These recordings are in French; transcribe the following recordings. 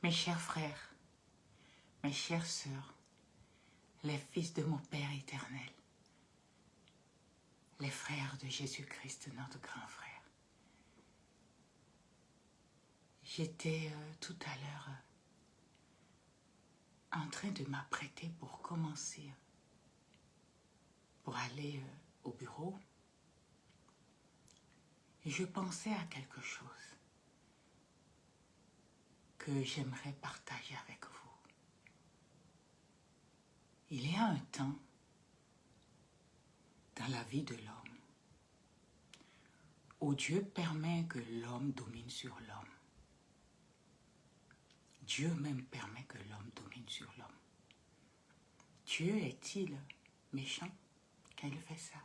Mes chers frères, mes chères sœurs, les fils de mon Père éternel, les frères de Jésus-Christ, notre grand frère. J'étais tout à l'heure en train de m'apprêter pour commencer, pour aller au bureau. Et je pensais à quelque chose que j'aimerais partager avec vous. Il y a un temps dans la vie de l'homme où Dieu permet que l'homme domine sur l'homme. Dieu même permet que l'homme domine sur l'homme. Dieu est-il méchant quand il fait ça?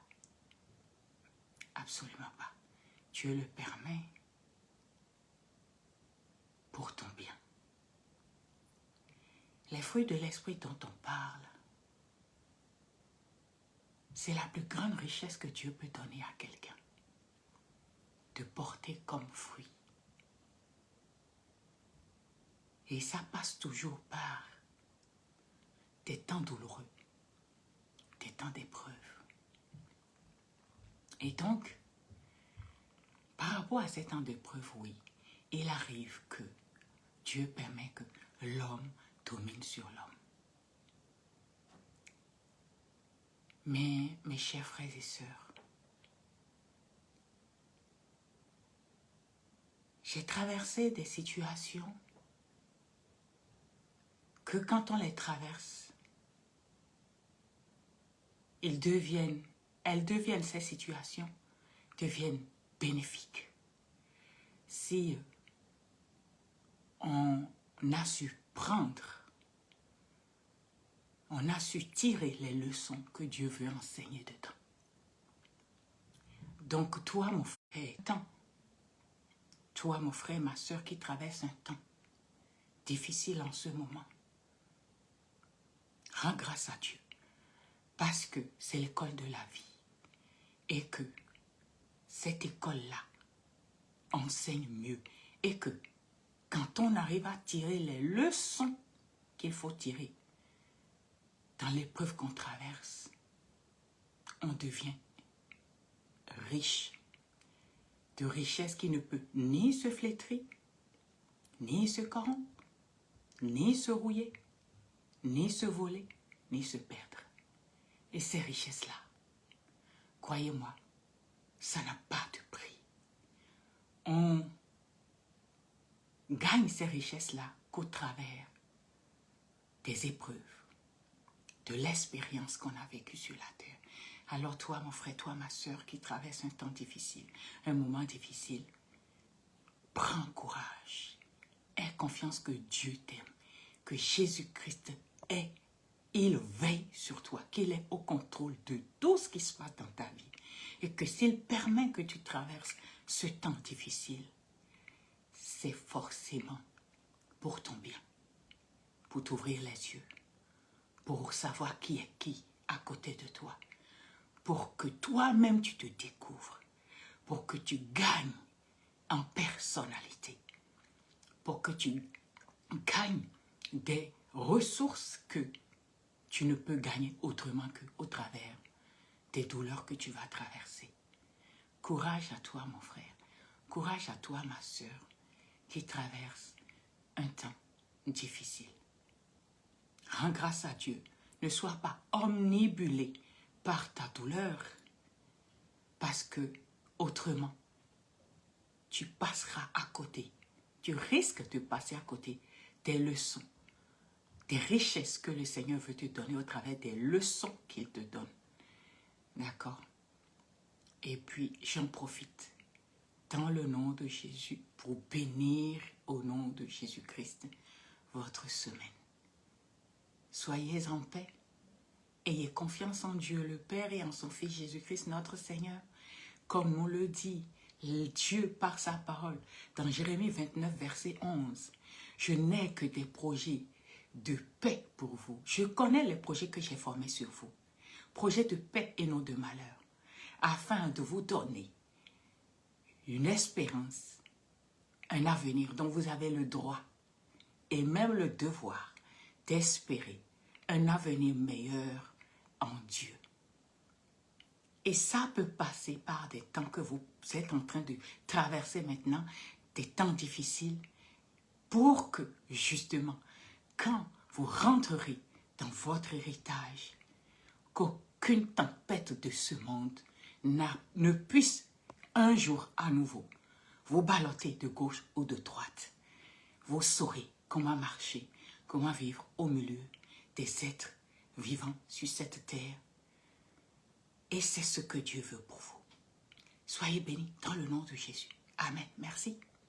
Absolument pas. Dieu le permet pour ton bien. Les fruits de l'esprit dont on parle, c'est la plus grande richesse que Dieu peut donner à quelqu'un, de porter comme fruit. Et ça passe toujours par des temps douloureux, des temps d'épreuve. Et donc, par rapport à ces temps d'épreuve, oui, il arrive que Dieu permet que l'homme domine sur l'homme. Mais, mes chers frères et sœurs, j'ai traversé des situations que quand on les traverse, elles deviennent, ces situations, deviennent bénéfiques. Si on a su prendre, on a su tirer les leçons que Dieu veut enseigner dedans. Donc toi, mon frère, toi, mon frère, ma soeur qui traverse un temps difficile en ce moment, rends grâce à Dieu parce que c'est l'école de la vie et que cette école-là enseigne mieux et que quand on arrive à tirer les leçons qu'il faut tirer dans l'épreuve qu'on traverse, on devient riche, de richesse qui ne peut ni se flétrir, ni se corrompre, ni se rouiller, ni se voler, ni se perdre. Et ces richesses-là, croyez-moi, ça n'a pas de prix. On gagne ces richesses-là qu'au travers des épreuves, de l'expérience qu'on a vécue sur la terre. Alors toi, mon frère, toi, ma soeur, qui traverse un temps difficile, un moment difficile, prends courage. Aie confiance que Dieu t'aime, que Jésus-Christ est, il veille sur toi, qu'il est au contrôle de tout ce qui se passe dans ta vie. Et que s'il permet que tu traverses ce temps difficile, c'est forcément pour ton bien, pour t'ouvrir les yeux, pour savoir qui est qui à côté de toi, pour que toi-même tu te découvres, pour que tu gagnes en personnalité, pour que tu gagnes des ressources que tu ne peux gagner autrement qu'au travers des douleurs que tu vas traverser. Courage à toi, mon frère. Courage à toi, ma sœur, qui traverse un temps difficile. Rends grâce à Dieu. Ne sois pas omnibulé par ta douleur, parce que autrement, tu passeras à côté. Tu risques de passer à côté des leçons, des richesses que le Seigneur veut te donner au travers des leçons qu'il te donne. D'accord? Et puis, j'en profite dans le nom de Jésus pour bénir au nom de Jésus-Christ votre semaine. Soyez en paix. Ayez confiance en Dieu le Père et en son Fils Jésus-Christ notre Seigneur. Comme nous le dit Dieu par sa parole dans Jérémie 29, verset 11. Je n'ai que des projets de paix pour vous. Je connais les projets que j'ai formés sur vous. Projets de paix et non de malheur. Afin de vous donner une espérance, un avenir dont vous avez le droit et même le devoir d'espérer un avenir meilleur en Dieu. Et ça peut passer par des temps que vous êtes en train de traverser maintenant, des temps difficiles, pour que, justement, quand vous rentrerez dans votre héritage, qu'aucune tempête de ce monde ne puisse un jour à nouveau vous ballotter de gauche ou de droite. Vous saurez comment marcher, comment vivre au milieu des êtres vivants sur cette terre. Et c'est ce que Dieu veut pour vous. Soyez bénis dans le nom de Jésus. Amen. Merci.